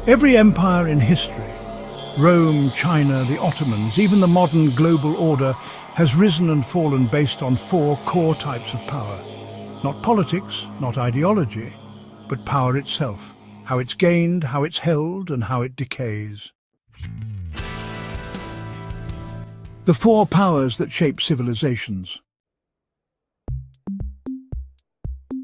Every empire in history, Rome, China, the Ottomans, even the modern global order, has risen and fallen based on four core types of power. Not politics, not ideology, but power itself. How it's gained, how it's held, and how it decays. The four powers that shape civilizations.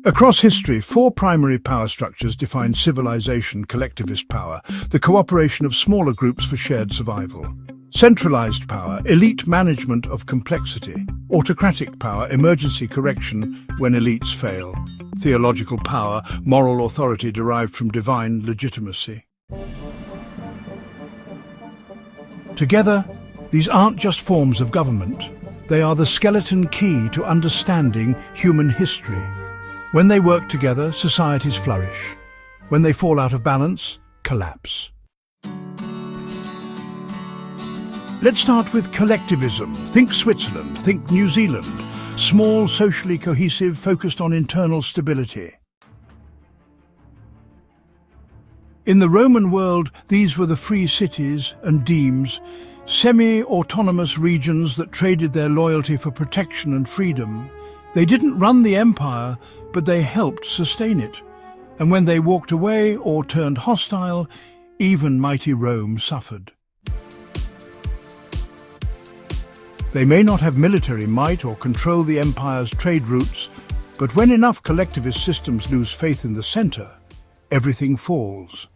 Across history, four primary power structures define civilization: collectivist power, the cooperation of smaller groups for shared survival; centralized power, elite management of complexity; autocratic power, emergency correction when elites fail; theological power, moral authority derived from divine legitimacy. Together, these aren't just forms of government. They are the skeleton key to understanding human history. When they work together, societies flourish. When they fall out of balance, collapse. Let's start with collectivism. Think Switzerland, think New Zealand. Small, socially cohesive, focused on internal stability. In the Roman world, these were the free cities and demes, semi-autonomous regions that traded their loyalty for protection and freedom. They didn't run the empire, but they helped sustain it. And when they walked away or turned hostile, even mighty Rome suffered. They may not have military might or control the empire's trade routes, but when enough collectivist systems lose faith in the center, everything falls.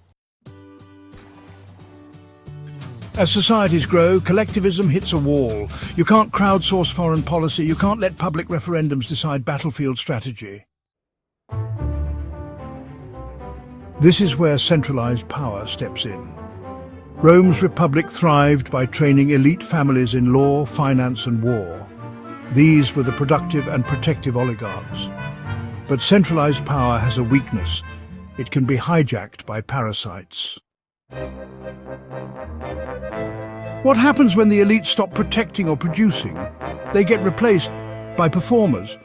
As societies grow, collectivism hits a wall. You can't crowdsource foreign policy, you can't let public referendums decide battlefield strategy. This is where centralized power steps in. Rome's republic thrived by training elite families in law, finance and war. These were the productive and protective oligarchs. But centralized power has a weakness. It can be hijacked by parasites. What happens when the elite stop protecting or producing? They get replaced by performers.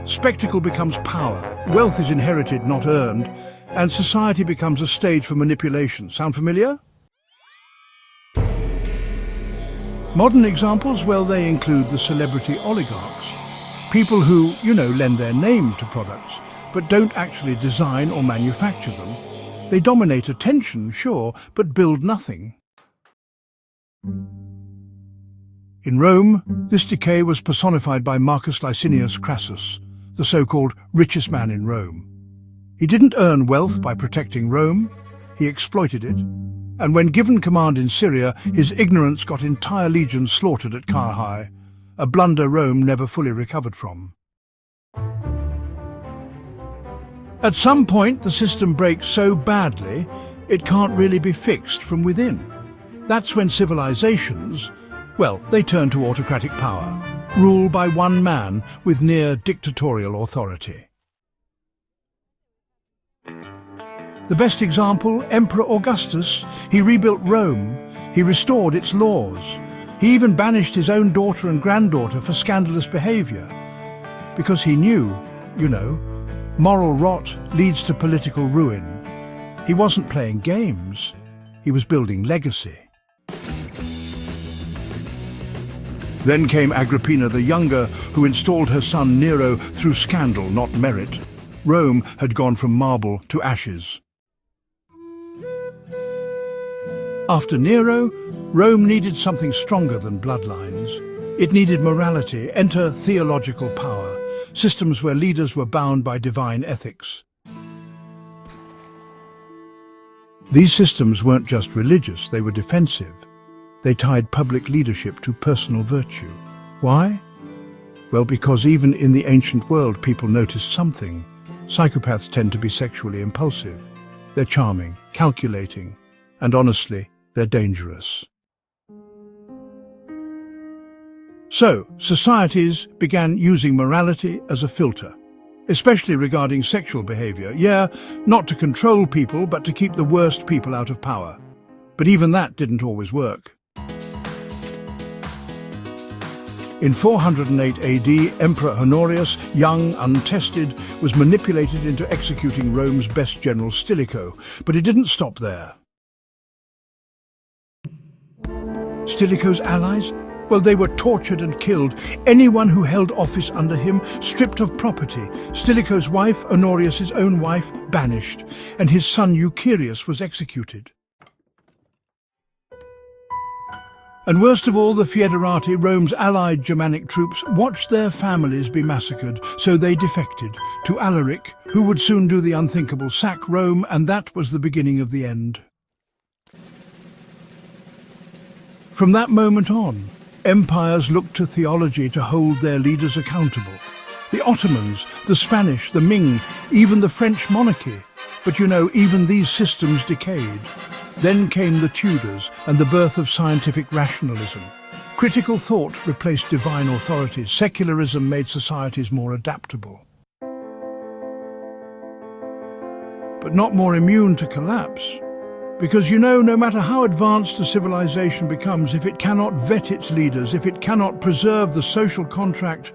Spectacle becomes power. Wealth is inherited, not earned. And society becomes a stage for manipulation. Sound familiar? Modern examples, well, they include the celebrity oligarchs. People who, lend their name to products, but don't actually design or manufacture them. They dominate attention, sure, but build nothing. In Rome, this decay was personified by Marcus Licinius Crassus, the so-called richest man in Rome. He didn't earn wealth by protecting Rome, he exploited it. And when given command in Syria, his ignorance got entire legions slaughtered at Carrhae, a blunder Rome never fully recovered from. At some point, the system breaks so badly, it can't really be fixed from within. That's when civilizations, they turn to autocratic power, rule by one man with near dictatorial authority. The best example, Emperor Augustus. He rebuilt Rome. He restored its laws. He even banished his own daughter and granddaughter for scandalous behavior. Because he knew, moral rot leads to political ruin. He wasn't playing games. He was building legacy. Then came Agrippina the Younger, who installed her son Nero through scandal, not merit. Rome had gone from marble to ashes. After Nero, Rome needed something stronger than bloodlines. It needed morality, enter theological power, systems where leaders were bound by divine ethics. These systems weren't just religious, they were defensive. They tied public leadership to personal virtue. Why? Well, because even in the ancient world, people noticed something. Psychopaths tend to be sexually impulsive. They're charming, calculating, and honestly, they're dangerous. So, societies began using morality as a filter, especially regarding sexual behavior. Yeah, not to control people, but to keep the worst people out of power. But even that didn't always work. In 408 AD, Emperor Honorius, young, untested, was manipulated into executing Rome's best general Stilicho. But it didn't stop there. Stilicho's allies? Well, they were tortured and killed. Anyone who held office under him, stripped of property. Stilicho's wife, Honorius' own wife, banished, and his son Eucherius was executed. And worst of all, the Foederati, Rome's allied Germanic troops, watched their families be massacred, so they defected to Alaric, who would soon do the unthinkable, sack Rome, and that was the beginning of the end. From that moment on, empires looked to theology to hold their leaders accountable. The Ottomans, the Spanish, the Ming, even the French monarchy. But you know, even these systems decayed. Then came the Tudors and the birth of scientific rationalism. Critical thought replaced divine authority. Secularism made societies more adaptable. But not more immune to collapse. Because you know, no matter how advanced a civilization becomes, if it cannot vet its leaders, if it cannot preserve the social contract,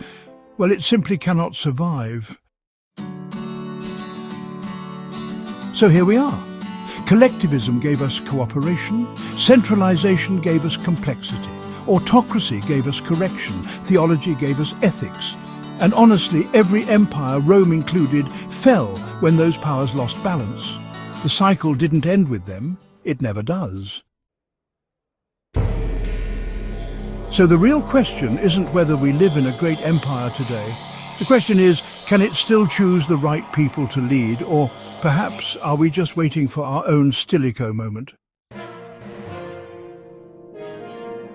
well, it simply cannot survive. So here we are. Collectivism gave us cooperation, centralization gave us complexity, autocracy gave us correction, theology gave us ethics. And honestly, every empire, Rome included, fell when those powers lost balance. The cycle didn't end with them, it never does. So the real question isn't whether we live in a great empire today. The question is, can it still choose the right people to lead, or perhaps are we just waiting for our own Stilicho moment?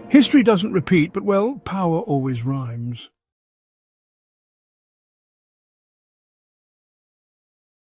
History doesn't repeat, but well, power always rhymes.